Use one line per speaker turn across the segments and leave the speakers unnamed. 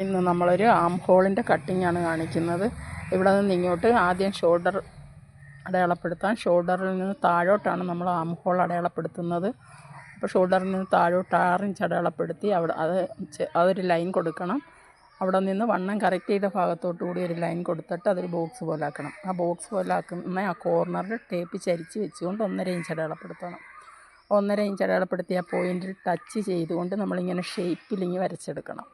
ഇന്ന് നമ്മളൊരു ആം ഹോളിൻ്റെ കട്ടിങ്ങാണ് കാണിക്കുന്നത്. ഇവിടെ നിന്ന് ഇങ്ങോട്ട് ആദ്യം ഷോൾഡർ അടയാളപ്പെടുത്താൻ, ഷോൾഡറിൽ നിന്ന് താഴോട്ടാണ് നമ്മൾ ആം ഹോൾ അടയാളപ്പെടുത്തുന്നത്. അപ്പോൾ ഷോൾഡറിൽ നിന്ന് താഴോട്ട് 6 ഇഞ്ച് അടയാളപ്പെടുത്തി അവിടെ അതൊരു ലൈൻ കൊടുക്കണം. അവിടെ നിന്ന് വണ്ണം കറക്റ്റ് ചെയ്ത ഭാഗത്തോട്ടു കൂടി ഒരു ലൈൻ കൊടുത്തിട്ട് അതൊരു ബോക്സ് പോലെ ആക്കണം. ആ ബോക്സ് പോലെ ആക്കുന്ന ആ കോർണറിൽ ടേപ്പ് ചരിച്ച് വെച്ചുകൊണ്ട് 1.5 ഇഞ്ച് അടയാളപ്പെടുത്തണം. 1.5 ഇഞ്ച് അടയാളപ്പെടുത്തി ആ പോയിൻറ്റിൽ ടച്ച് ചെയ്തുകൊണ്ട് നമ്മളിങ്ങനെ ഷേപ്പിലിങ്ങ് വരച്ചെടുക്കണം.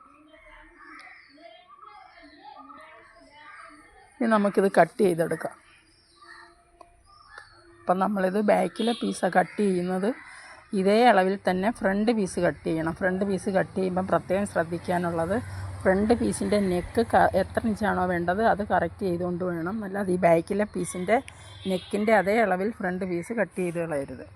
ഇനി നമുക്കിത് കട്ട് ചെയ്തെടുക്കാം. അപ്പം നമ്മളിത് ബാക്കിലെ പീസ് കട്ട് ചെയ്യുന്നത് ഇതേ അളവിൽ തന്നെ ഫ്രണ്ട് പീസ് കട്ട് ചെയ്യണം. ഫ്രണ്ട് പീസ് കട്ട് ചെയ്യുമ്പം പ്രത്യേകം ശ്രദ്ധിക്കാനുള്ളത്, ഫ്രണ്ട് പീസിൻ്റെ നെക്ക് എത്ര ഇഞ്ചാണോ വേണ്ടത് അത് കറക്റ്റ് ചെയ്തുകൊണ്ട് വേണം. അല്ലാതെ ഈ ബാക്കിലെ പീസിൻ്റെ നെക്കിൻ്റെ അതേ അളവിൽ ഫ്രണ്ട് പീസ് കട്ട് ചെയ്ത് കളയരുത്.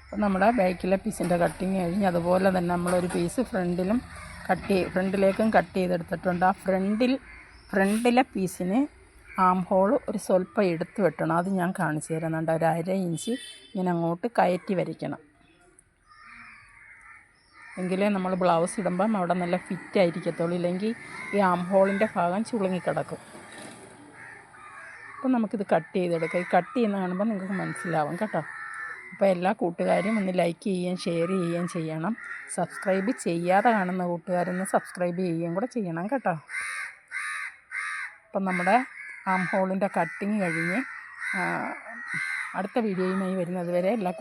അപ്പം നമ്മുടെ ബാക്കിലെ പീസിൻ്റെ കട്ടിങ് കഴിഞ്ഞ് അതുപോലെ തന്നെ നമ്മളൊരു പീസ് ഫ്രണ്ടിലേക്കും കട്ട് ചെയ്തെടുത്തിട്ടുണ്ട്. ആ ഫ്രണ്ടിലെ പീസിന് ആം ഹോൾ ഒരു സ്വല്പം എടുത്ത് വെട്ടണം. അത് ഞാൻ കാണിച്ചു തരുന്നുണ്ട്. ഒരു 1/2 ഇഞ്ച് ഇങ്ങനെ അങ്ങോട്ട് കയറ്റി വരയ്ക്കണം. എങ്കിലേ നമ്മൾ ബ്ലൗസ് ഇടുമ്പം അവിടെ നല്ല ഫിറ്റായിരിക്കത്തുള്ളൂ. ഇല്ലെങ്കിൽ ഈ ആം ഹോളിൻ്റെ ഭാഗം ചുളുങ്ങിക്കിടക്കും. അപ്പം നമുക്കിത് കട്ട് ചെയ്തെടുക്കാം. ഈ കട്ട് ചെയ്യുന്ന കാണുമ്പോൾ നിങ്ങൾക്ക് മനസ്സിലാവും കേട്ടോ. അപ്പോൾ എല്ലാ കൂട്ടുകാരും ഒന്ന് ലൈക്ക് ചെയ്യുകയും ഷെയർ ചെയ്യുകയും ചെയ്യണം. സബ്സ്ക്രൈബ് ചെയ്യാതെ കാണുന്ന കൂട്ടുകാരൊന്ന് സബ്സ്ക്രൈബ് ചെയ്യുകയും കൂടെ ചെയ്യണം കേട്ടോ. അപ്പം നമ്മുടെ ആം ഹോളിൻ്റെ കട്ടിങ് കഴിഞ്ഞ് അടുത്ത വീഡിയോയുമായി വരുന്നത് വരെ എല്ലാ